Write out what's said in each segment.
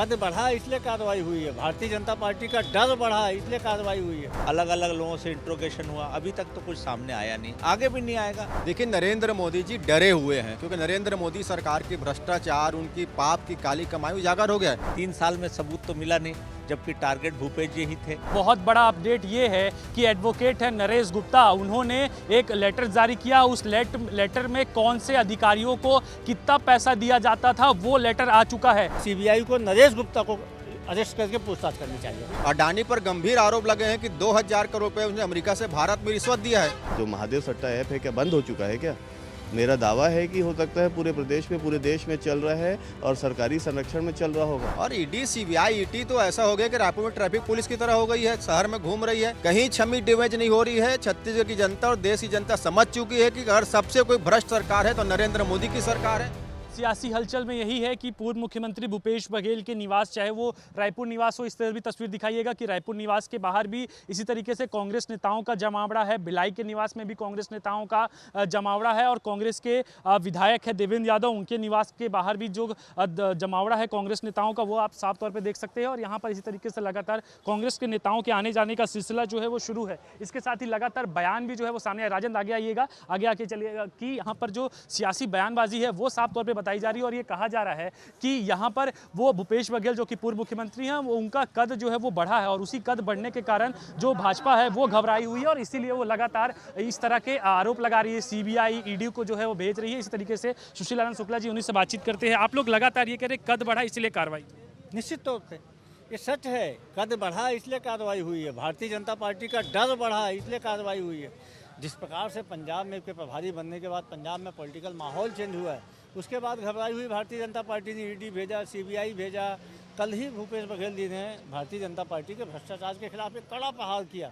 कद बढ़ा इसलिए कार्रवाई हुई है, भारतीय जनता पार्टी का डर बढ़ा इसलिए कार्रवाई हुई है। अलग अलग लोगों से इंट्रोगेशन हुआ, अभी तक तो कुछ सामने आया नहीं, आगे भी नहीं आएगा। देखिए नरेंद्र मोदी जी डरे हुए हैं क्योंकि नरेंद्र मोदी सरकार की भ्रष्टाचार, उनकी पाप की काली कमाई उजागर हो गया है। 3 साल में सबूत तो मिला नहीं, जबकि टारगेट भूपेश जी ही थे। बहुत बड़ा अपडेट ये है कि एडवोकेट है नरेश गुप्ता, उन्होंने एक लेटर जारी किया। उस लेटर में कौन से अधिकारियों को कितना पैसा दिया जाता था वो लेटर आ चुका है। सीबीआई को नरेश गुप्ता को अरेस्ट करके पूछताछ करनी चाहिए। अडानी पर गंभीर आरोप लगे हैं कि 2000 करोड़ रुपए उसने अमेरिका से भारत में रिश्वत दिया है। जो महादेव सट्टा ऐप है क्या बंद हो चुका है क्या? मेरा दावा है कि हो सकता है पूरे प्रदेश में, पूरे देश में चल रहा है और सरकारी संरक्षण में चल रहा होगा। और ईडी, सीबीआई, ईटी तो ऐसा हो गया कि रायपुर में ट्रैफिक पुलिस की तरह हो गई है, शहर में घूम रही है, कहीं छमी डैमेज नहीं हो रही है। छत्तीसगढ़ की जनता और देश की जनता समझ चुकी है कि अगर सबसे कोई भ्रष्ट सरकार है तो नरेंद्र मोदी की सरकार है। सियासी हलचल में यही है कि पूर्व मुख्यमंत्री भूपेश बघेल के निवास, चाहे वो रायपुर निवास हो, इस तरह भी तस्वीर दिखाइएगा कि रायपुर निवास के बाहर भी इसी तरीके से कांग्रेस नेताओं का जमावड़ा है। भिलाई के निवास में भी कांग्रेस नेताओं का जमावड़ा है और कांग्रेस के विधायक है देवेंद्र यादव, उनके निवास के बाहर भी जो जमावड़ा है कांग्रेस नेताओं का वो आप साफ तौर पर देख सकते हैं। और यहाँ पर इसी तरीके से लगातार कांग्रेस के नेताओं के आने जाने का सिलसिला जो है वो शुरू है। इसके साथ ही लगातार बयान भी जो है वो सामने आए। राजेंद्र आगे आइएगा, आगे आके चलिएगा कि यहाँ पर जो सियासी बयानबाजी है वो साफ तौर पर बताई जा रही है और ये कहा जा रहा है कि यहाँ पर वो भूपेश बघेल जो कि पूर्व मुख्यमंत्री हैं, वो उनका कद जो है वो बढ़ा है और उसी कद बढ़ने के कारण जो भाजपा है वो घबराई हुई है और इसीलिए वो लगातार इस तरह के आरोप लगा रही है। सीबीआई, ईडी को जो है वो भेज रही है। इसी तरीके से सुशील आनंद शुक्ला जी उन्हीं से बातचीत करते हैं। आप लोग लगातार ये कह रहे कद बढ़ा इसलिए कार्रवाई। निश्चित तौर पे ये सच है, कद बढ़ा इसलिए कार्रवाई हुई है, भारतीय जनता पार्टी का डर बढ़ा इसलिए कार्रवाई हुई है। जिस प्रकार से पंजाब में के प्रभारी बनने के बाद पंजाब में पॉलिटिकल माहौल चेंज हुआ है, उसके बाद घबराई हुई भारतीय जनता पार्टी ने ईडी भेजा, सीबीआई भेजा। कल ही भूपेश बघेल जी ने भारतीय जनता पार्टी के भ्रष्टाचार के खिलाफ एक कड़ा प्रहार किया।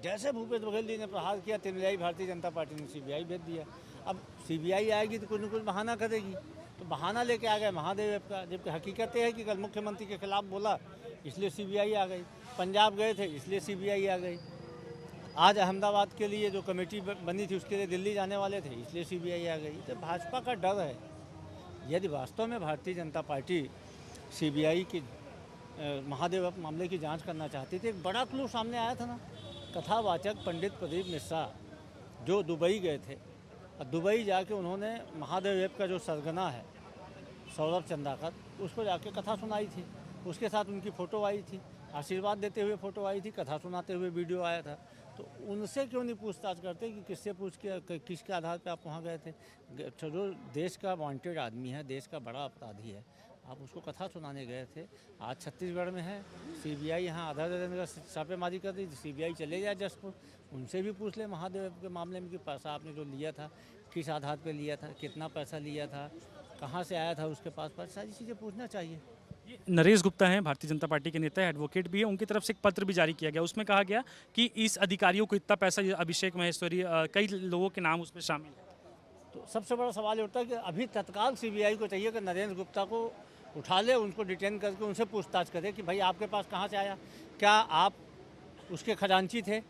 जैसे भूपेश बघेल जी ने प्रहार किया, तिनलाई भारतीय जनता पार्टी ने सीबीआई भेज दिया। अब सीबीआई आएगी तो कुछ न कुछ बहाना करेगी, तो बहाना लेके आ गए महादेव का। जबकि हकीकत ये है कि कल मुख्यमंत्री के खिलाफ बोला इसलिए सीबीआई आ गई, पंजाब गए थे इसलिए सीबीआई आ गई, आज अहमदाबाद के लिए जो कमेटी बनी थी उसके लिए दिल्ली जाने वाले थे इसलिए सीबीआई आ गई। तो भाजपा का डर है। यदि वास्तव में भारतीय जनता पार्टी सीबीआई की महादेव मामले की जांच करना चाहती थी, एक बड़ा क्लू सामने आया था ना। कथावाचक पंडित प्रदीप मिश्रा जो दुबई गए थे और दुबई जाके उन्होंने महादेव ऐप का जो सरगना है सौरभ चंद्राकर, उसको जाके कथा सुनाई थी। उसके साथ उनकी फ़ोटो आई थी, आशीर्वाद देते हुए फ़ोटो आई थी, कथा सुनाते हुए वीडियो आया था। तो उनसे क्यों नहीं पूछताछ करते कि किससे पूछ के किसके आधार पे आप वहाँ गए थे? जो देश का वांटेड आदमी है, देश का बड़ा अपराधी है, आप उसको कथा सुनाने गए थे। आज छत्तीसगढ़ में है, सीबीआई यहाँ आधा दर्जन का छापेमारी कर दी। सीबीआई चले जाए जसपुर, उनसे भी पूछ ले महादेव के मामले में कि पैसा आपने जो लिया था किस आधार पर लिया था, कितना पैसा लिया था, कहाँ से आया था उसके पास, सारी चीज़ें पूछना चाहिए। नरेश गुप्ता हैं, भारतीय जनता पार्टी के नेता, एडवोकेट भी है। उनकी तरफ से एक पत्र भी जारी किया गया, उसमें कहा गया कि इस अधिकारियों को इतना पैसा, अभिषेक महेश्वरी, कई लोगों के नाम उसमें शामिल है। तो सबसे बड़ा सवाल ये उठता है कि अभी तत्काल सीबीआई को चाहिए कि नरेंद्र गुप्ता को उठा ले, उनको डिटेन करके उनसे पूछताछ करे कि भाई आपके पास कहाँ से आया, क्या आप उसके खजांची थे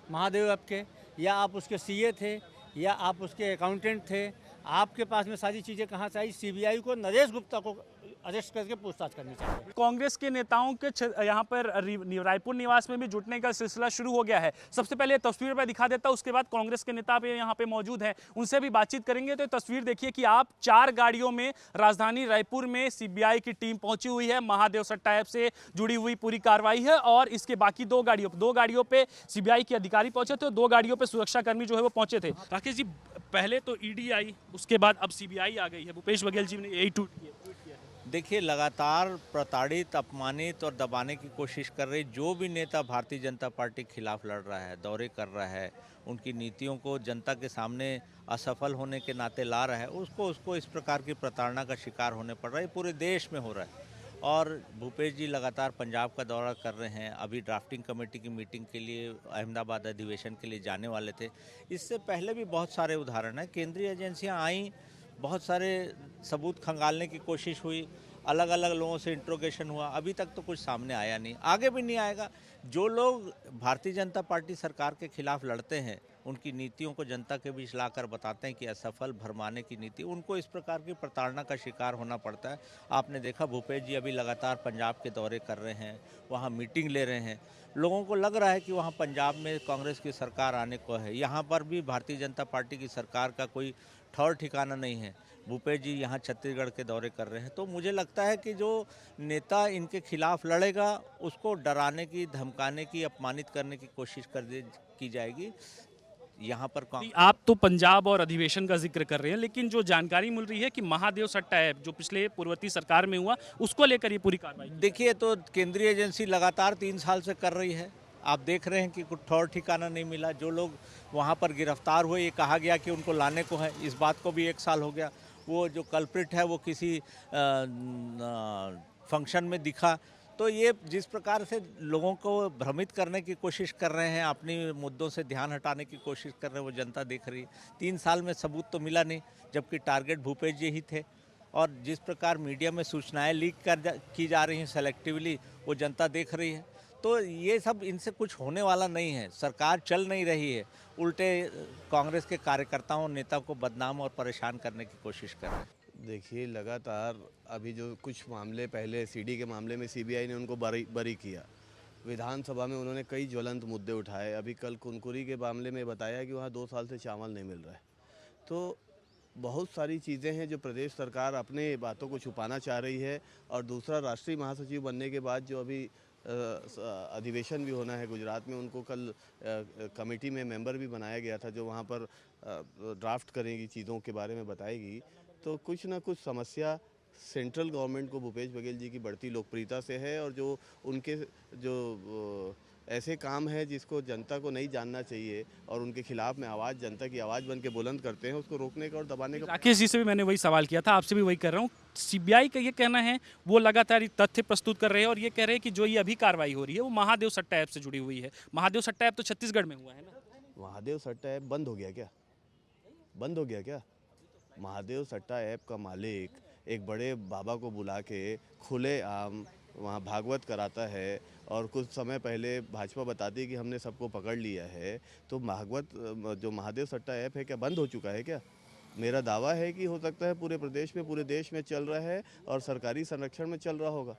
महादेव ऐप के, या आप उसके सीए थे, या आप उसके अकाउंटेंट थे, आपके पास में सारी चीज़ें कहाँ से आई। सीबीआई को नरेश गुप्ता को अरेस्ट करके पूछताछ करनी चाहिए। कांग्रेस के नेताओं के यहाँ पर रायपुर निवास में भी जुटने का सिलसिला शुरू हो गया है। सबसे पहले तस्वीर पर दिखा देता, उसके बाद कांग्रेस के नेता भी यहाँ पे मौजूद हैं, उनसे भी बातचीत करेंगे। तो तस्वीर देखिए कि आप 4 गाड़ियों में राजधानी रायपुर में सीबीआई की टीम पहुंची हुई है। महादेव सट्टा ऐप से जुड़ी हुई पूरी कार्रवाई है और इसके बाकी 2 गाड़ियों पे सीबीआई के अधिकारी पहुंचे थे, 2 गाड़ियों पे सुरक्षाकर्मी जो है वो पहुंचे थे। राकेश जी, पहले तो ईडी आई, उसके बाद अब सीबीआई आ गई है। भूपेश बघेल जी ने यही ट्वीट किया। देखिए, लगातार प्रताड़ित, अपमानित और दबाने की कोशिश कर रही जो भी नेता भारतीय जनता पार्टी के खिलाफ लड़ रहा है, दौरे कर रहा है, उनकी नीतियों को जनता के सामने असफल होने के नाते ला रहा है, उसको इस प्रकार की प्रताड़ना का शिकार होने पड़ रहा है। पूरे देश में हो रहा है। और भूपेश जी लगातार पंजाब का दौरा कर रहे हैं। अभी ड्राफ्टिंग कमेटी की मीटिंग के लिए अहमदाबाद अधिवेशन के लिए जाने वाले थे। इससे पहले भी बहुत सारे उदाहरण हैं। केंद्रीय एजेंसियां आईं, बहुत सारे सबूत खंगालने की कोशिश हुई, अलग अलग लोगों से इंट्रोगेशन हुआ, अभी तक तो कुछ सामने आया नहीं, आगे भी नहीं आएगा। जो लोग भारतीय जनता पार्टी सरकार के खिलाफ लड़ते हैं उनकी नीतियों को जनता के बीच लाकर बताते हैं कि असफल भरमाने की नीति, उनको इस प्रकार की प्रताड़ना का शिकार होना पड़ता है। आपने देखा भूपेश जी अभी लगातार पंजाब के दौरे कर रहे हैं, वहाँ मीटिंग ले रहे हैं। लोगों को लग रहा है कि वहाँ पंजाब में कांग्रेस की सरकार आने को है। यहाँ पर भी भारतीय जनता पार्टी की सरकार का कोई ठौर ठिकाना नहीं है। भूपेश जी यहाँ छत्तीसगढ़ के दौरे कर रहे हैं, तो मुझे लगता है कि जो नेता इनके खिलाफ लड़ेगा उसको डराने की, धमकाने की, अपमानित करने की कोशिश की जाएगी। यहाँ पर आप तो पंजाब और अधिवेशन का जिक्र कर रहे हैं, लेकिन जो जानकारी मिल रही है कि महादेव सट्टा ऐप जो पिछले पूर्ववर्ती सरकार में हुआ, उसको लेकर ये पूरी कार्रवाई। देखिए, तो केंद्रीय एजेंसी लगातार 3 साल से कर रही है। आप देख रहे हैं कि कुछ ठौर ठिकाना नहीं मिला। जो लोग वहाँ पर गिरफ्तार हुए, ये कहा गया कि उनको लाने को है, इस बात को भी 1 साल हो गया। वो जो कल्प्रिट है वो किसी फंक्शन में दिखा। तो ये जिस प्रकार से लोगों को भ्रमित करने की कोशिश कर रहे हैं, अपनी मुद्दों से ध्यान हटाने की कोशिश कर रहे हैं, वो जनता देख रही है। 3 साल में सबूत तो मिला नहीं, जबकि टारगेट भूपेश जी ही थे। और जिस प्रकार मीडिया में सूचनाएं लीक की जा रही हैं सेलेक्टिवली, वो जनता देख रही है। तो ये सब, इनसे कुछ होने वाला नहीं है। सरकार चल नहीं रही है, उल्टे कांग्रेस के कार्यकर्ताओं, नेता को बदनाम और परेशान करने की कोशिश कर रहे हैं। देखिए, लगातार अभी जो कुछ मामले पहले सीडी के मामले में सीबीआई ने उनको बरी किया, विधानसभा में उन्होंने कई ज्वलंत मुद्दे उठाए। अभी कल कुनकुरी के मामले में बताया कि वहाँ 2 साल से चावल नहीं मिल रहा है। तो बहुत सारी चीज़ें हैं जो प्रदेश सरकार अपने बातों को छुपाना चाह रही है। और दूसरा, राष्ट्रीय महासचिव बनने के बाद जो अभी अधिवेशन भी होना है गुजरात में, उनको कल कमेटी में मेंबर भी बनाया गया था जो वहाँ पर ड्राफ्ट करेगी, चीज़ों के बारे में बताएगी। तो कुछ ना कुछ समस्या सेंट्रल गवर्नमेंट को भूपेश बघेल जी की बढ़ती लोकप्रियता से है, और जो उनके जो ऐसे काम है जिसको जनता को नहीं जानना चाहिए और उनके खिलाफ में आवाज़, जनता की आवाज़ बन के बुलंद करते हैं, उसको रोकने का और दबाने का। राकेश जी से भी मैंने वही सवाल किया था, आपसे भी वही कर रहा हूँ। सीबीआई का ये कहना है, वो लगातार ये तथ्य प्रस्तुत कर रहे हैं और ये कह रहे हैं कि जो ये अभी कार्रवाई हो रही है वो महादेव सट्टा ऐप से जुड़ी हुई है। महादेव सट्टा ऐप तो छत्तीसगढ़ में हुआ है ना। महादेव सट्टा ऐप बंद हो गया क्या? बंद हो गया क्या? महादेव सट्टा ऐप का मालिक एक बड़े बाबा को बुला के खुले आम वहाँ भागवत कराता है, और कुछ समय पहले भाजपा बताती है कि हमने सबको पकड़ लिया है। तो भागवत जो महादेव सट्टा ऐप है क्या बंद हो चुका है क्या? मेरा दावा है कि हो सकता है पूरे प्रदेश में, पूरे देश में चल रहा है और सरकारी संरक्षण में चल रहा होगा।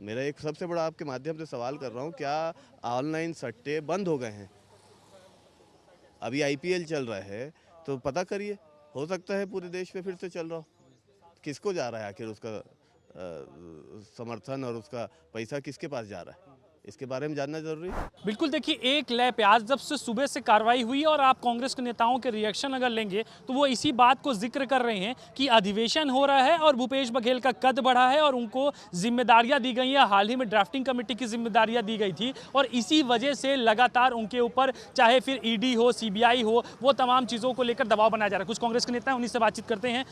मेरा एक सबसे बड़ा आपके माध्यम से सवाल कर रहा हूँ, क्या ऑनलाइन सट्टे बंद हो गए हैं? अभी IPL चल रहा है, तो पता करिए, हो सकता है पूरे देश में फिर से चल रहा हो। किसको जा रहा है आखिर उसका समर्थन, और उसका पैसा किसके पास जा रहा है? इसके बारे में जानना जरूरी है। बिल्कुल, देखिए, एक लय प्याज जब से सुबह से कार्रवाई हुई और आप कांग्रेस के नेताओं के रिएक्शन अगर लेंगे तो वो इसी बात को जिक्र कर रहे हैं कि अधिवेशन हो रहा है और भूपेश बघेल का कद बढ़ा है और उनको जिम्मेदारियां दी गई हैं। हाल ही में ड्राफ्टिंग कमेटी की जिम्मेदारियां दी गई थी और इसी वजह से लगातार उनके ऊपर, चाहे फिर ED हो, CBI हो, वो तमाम चीज़ों को लेकर दबाव बनाया जा रहा है। कुछ कांग्रेस के नेता हैं, उन्हीं से बातचीत करते हैं।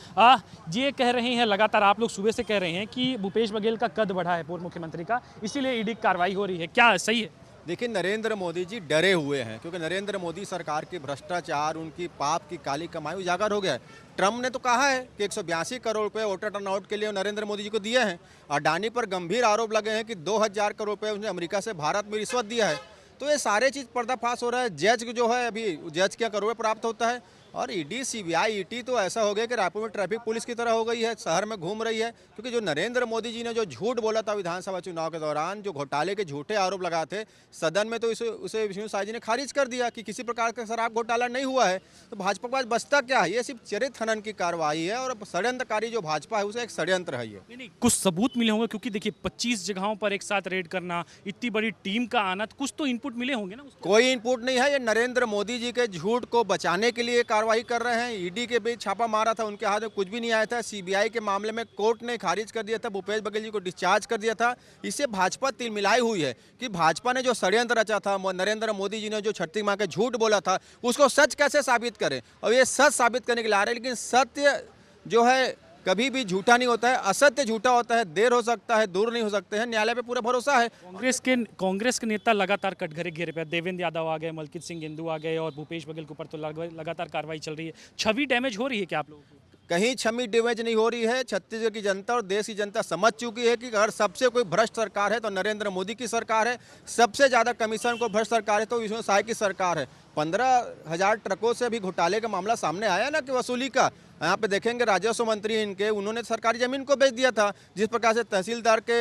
ये कह रहे हैं, लगातार आप लोग सुबह से कह रहे हैं कि भूपेश बघेल का कद बढ़ा है, पूर्व मुख्यमंत्री का, इसीलिए ED की कार्रवाई हो रही है। क्या सही है? देखिए, नरेंद्र मोदी जी डरे हुए हैं, क्योंकि नरेंद्र मोदी सरकार के भ्रष्टाचार, उनकी पाप की काली कमाई उजागर हो गया है। ट्रम्प ने तो कहा है कि 182 करोड़ रुपए वोटर टर्नआउट के लिए नरेंद्र मोदी जी को दिए हैं। अडानी पर गंभीर आरोप लगे हैं कि 2000 करोड़ रुपए उसने अमेरिका से भारत में रिश्वत दिया है। तो ये सारे चीज़ पर्दाफाश हो रहा है। जज जो है, अभी जज क्या करोड़ प्राप्त होता है, और ED CBI ET तो ऐसा हो गया कि रायपुर में ट्रैफिक पुलिस की तरह हो गई है, शहर में घूम रही है। क्योंकि जो नरेंद्र मोदी जी ने जो झूठ बोला था विधानसभा चुनाव के दौरान, जो घोटाले के झूठे आरोप लगाए थे सदन में, तो उसे विष्णु साय जी ने खारिज कर दिया कि किसी प्रकार का शराब घोटाला नहीं हुआ है। तो भाजपा के पास बचता क्या है? ये सिर्फ चरित्र हनन की कार्रवाई है, और षड्यंत्रकारी जो भाजपा है उसे एक षड्यंत्र है। ये नहीं, कुछ सबूत मिले होंगे, क्योंकि देखिए 25 जगहों पर एक साथ रेड करना, इतनी बड़ी टीम का आना, तो कुछ तो इनपुट मिले होंगे ना। कोई इनपुट नहीं है। ये नरेंद्र मोदी जी के झूठ को बचाने के लिए कार्रवाई कर रहे हैं। ED के बीच छापा मारा था, उनके हाथ में कुछ भी नहीं आया था। CBI के मामले में कोर्ट ने खारिज कर दिया था, भूपेश बघेल जी को डिस्चार्ज कर दिया था। इससे भाजपा तिलमिलाई हुई है कि भाजपा ने जो षड्यंत्र रचा था, नरेंद्र मोदी जी ने जो छठी माँ के झूठ बोला था, उसको सच कैसे साबित करें। और ये सच साबित करने के लिए आ रहे हैं, लेकिन सत्य जो है कभी भी झूठा नहीं होता है। असत्य झूठा होता है, देर हो सकता है, दूर नहीं हो सकते हैं। न्यायालय पे पूरा भरोसा है। कांग्रेस के नेता लगातार कटघरे घेरे पे, देवेंद्र यादव आ गए, मलकित सिंह गेंदू आ गए, और भूपेश बघेल के ऊपर तो लगातार कार्रवाई चल रही है। छवि डैमेज हो रही है क्या आप लोगों की? कहीं छवि डैमेज नहीं हो रही है। छत्तीसगढ़ की जनता और देश की जनता समझ चुकी है कि अगर सबसे कोई भ्रष्ट सरकार है तो नरेंद्र मोदी की सरकार है। सबसे ज़्यादा कमीशन को भ्रष्ट सरकार है तो विष्णु साय की सरकार है। 15,000 ट्रकों से भी घोटाले का मामला सामने आया ना कि वसूली का। यहाँ पे देखेंगे राजस्व मंत्री इनके, उन्होंने सरकारी जमीन को बेच दिया था। जिस प्रकार से तहसीलदार के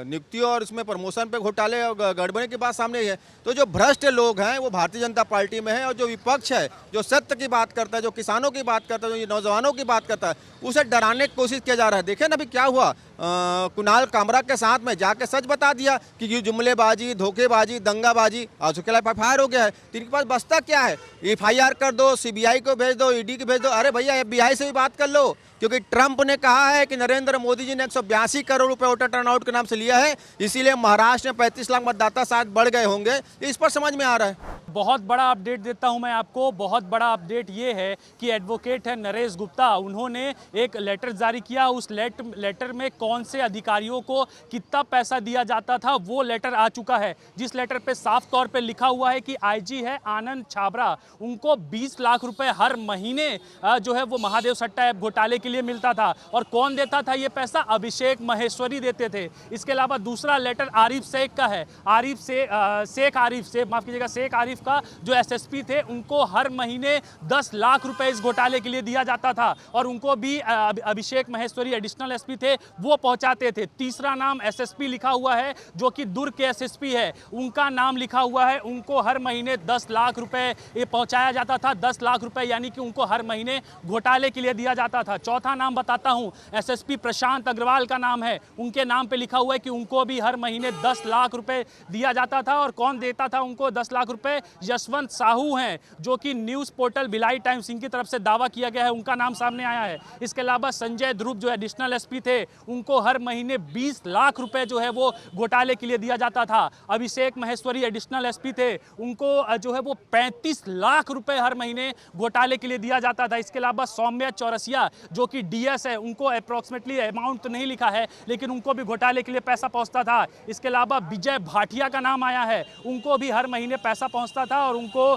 नियुक्तियों और उसमें प्रमोशन पे घोटाले और गड़बड़ी की बात सामने आई है। तो जो भ्रष्ट लोग हैं वो भारतीय जनता पार्टी में है, और जो विपक्ष है, जो सत्य की बात करता है, जो किसानों की बात करता है, जो नौजवानों की बात करता है, उसे डराने की कोशिश किया जा रहा है। देखिए ना अभी क्या हुआ, कुणाल कामरा के साथ में जाके सच बता दिया कि ये जुमलेबाजी, धोखेबाजी, दंगाबाजी, आज उसके खिलाफ FIR हो गया है। तो इनके पास बचता क्या है? FIR कर दो, CBI को भेज दो, ED को भेज दो। अरे भैया FBI से भी बात कर लो, क्योंकि ट्रंप ने कहा है कि नरेंद्र मोदी जी ने 182 करोड़ रुपए वोटर टर्नआउट के नाम से लिया है, इसीलिए महाराष्ट्र में 35 लाख मतदाता शायद बढ़ गए होंगे। इस पर समझ में आ रहा है। बहुत बड़ा अपडेट देता हूं मैं आपको। बहुत बड़ा अपडेट ये है कि एडवोकेट है नरेश गुप्ता, उन्होंने एक लेटर जारी किया। उस लेटर में कौन से अधिकारियों को कितना पैसा दिया जाता था वो लेटर आ चुका है, जिस लेटर पे साफ तौर पे लिखा हुआ है कि IG है आनंद छाबरा, उनको 20 लाख रुपए हर महीने जो है वो महादेव सट्टा ऐप घोटाले के लिए मिलता था। और कौन देता था ये पैसा? अभिषेक महेश्वरी देते थे। इसके अलावा दूसरा लेटर आरिफ शेख का है। शेख आरिफ का जो SSP थे, उनको हर महीने 10 लाख रुपए इस घोटाले के लिए दिया जाता था, और उनको भी अभिषेक महेश्वरी एडिशनल SP थे, वो पहुंचाते थे। तीसरा नाम SSP लिखा हुआ है जो कि दुर्ग के SSP है, उनका नाम लिखा हुआ है, उनको हर महीने 10 लाख रुपए ये पहुंचाया जाता था। 10 लाख रुपए यानी कि उनको हर महीने घोटाले के लिए दिया जाता था। चौथा नाम बताता हूं, SSP प्रशांत अग्रवाल का नाम है, उनके नाम पे लिखा हुआ है कि उनको भी हर महीने 10 लाख रुपए दिया जाता था। और कौन देता था उनको 10 लाख रुपए? यशवंत साहू हैं, जो कि न्यूज़ पोर्टल भिलाई टाइम्स इनकी तरफ से दावा किया गया है, उनका नाम सामने आया है। इसके अलावा संजय ध्रुव जो एडिशनल SP थे, उनको हर महीने 20 लाख रुपए जो है वो घोटाले के लिए दिया जाता था। अभिषेक महेश्वरी एडिशनल SP थे, उनको जो है वो 35 लाख रुपए हर महीने घोटाले के लिए दिया जाता था। इसके अलावा सौम्या चौरसिया जो कि DS है, उनको अप्रॉक्सीमेटली अमाउंट तो नहीं लिखा है, लेकिन उनको भी घोटाले के लिए पैसा पहुंचता था। इसके अलावा विजय भाटिया का नाम आया है, उनको भी हर महीने पैसा पहुंचता था, और उनको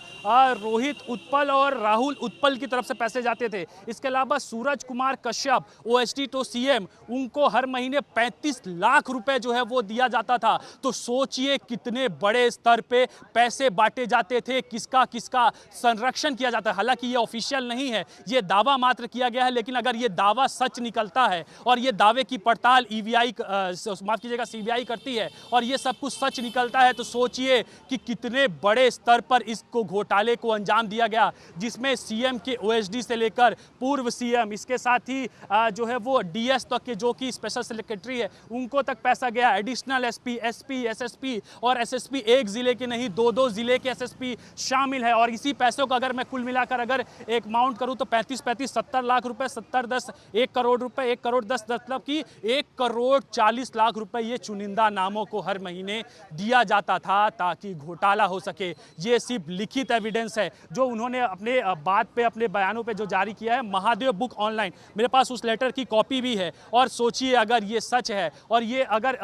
रोहित उत्पल और राहुल उत्पल की तरफ से पैसे जाते थे। इसके अलावा सूरज कुमार कश्यप OSD तो CM, उनको हर महीने 35 लाख रुपए जो है वो दिया जाता था। तो सोचिए कितने बड़े स्तर पे पैसे बांटे जाते थे, किसका किसका संरक्षण किया जाता है। हालांकि ये ऑफिशियल नहीं है, ये दावा मात्र किया गया है, लेकिन अगर ये दावा सच निकलता है और ये दावे की पड़ताल CBI करती है और ये सब कुछ सच निकलता है, तो सोचिए कि कितने बड़े स्तर पर इसको घोटाले को अंजाम दिया गया, जिसमें CM के OSD से लेकर पूर्व CM, इसके साथ ही जो है वो DS तक के जो कि स्पेशल सेक्रेटरी है, उनको तक पैसा गया। एडिशनल SP, SP, SSP और SSP एक जिले के नहीं, 2-2 जिले के SSP शामिल है। और इसी पैसों का अगर मैं कुल मिलाकर अगर एक अमाउंट करूं तो 35-35 70 लाख रुपए, 70-10 1 करोड़ रुपए, 1 करोड़ 10 मतलब कि 1 करोड़ 40 लाख रुपए ये चुनिंदा नामों को हर महीने दिया जाता था ताकि घोटाला हो सके। ये सिर्फ लिखित एविडेंस है जो उन्होंने अपने बात पे, अपने बयानों पे जो जारी किया है। महादेव बुक ऑनलाइन, मेरे पास उस लेटर की कॉपी भी है। और सोचिए अगर ये सच है और ये अगर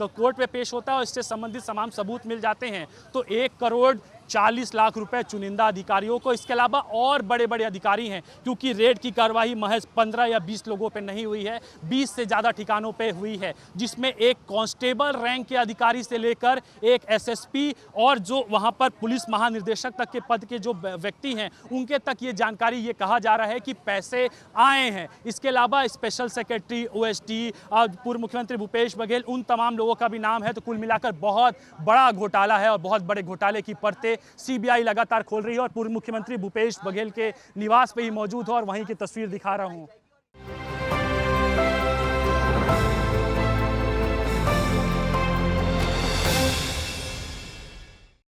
कोर्ट में पेश होता है और इससे संबंधित तमाम सबूत मिल जाते हैं, तो 1 करोड़ 40 लाख रुपए चुनिंदा अधिकारियों को, इसके अलावा और बड़े बड़े अधिकारी हैं, क्योंकि रेड की कार्रवाई महज 15 या 20 लोगों पे नहीं हुई है, 20 से ज़्यादा ठिकानों पे हुई है, जिसमें एक कांस्टेबल रैंक के अधिकारी से लेकर एक SSP और जो वहां पर पुलिस महानिदेशक तक के पद के जो व्यक्ति हैं, उनके तक ये जानकारी, ये कहा जा रहा है कि पैसे आए हैं। इसके अलावा स्पेशल सेक्रेटरी, OSD, पूर्व मुख्यमंत्री भूपेश बघेल, उन तमाम लोगों का भी नाम है। तो कुल मिलाकर बहुत बड़ा घोटाला है और बहुत बड़े घोटाले की परतें CBI लगातार खोल रही है। और पूर्व मुख्यमंत्री भूपेश बघेल के निवास पे ही मौजूद हो और वहीं की तस्वीर दिखा रहा हूं।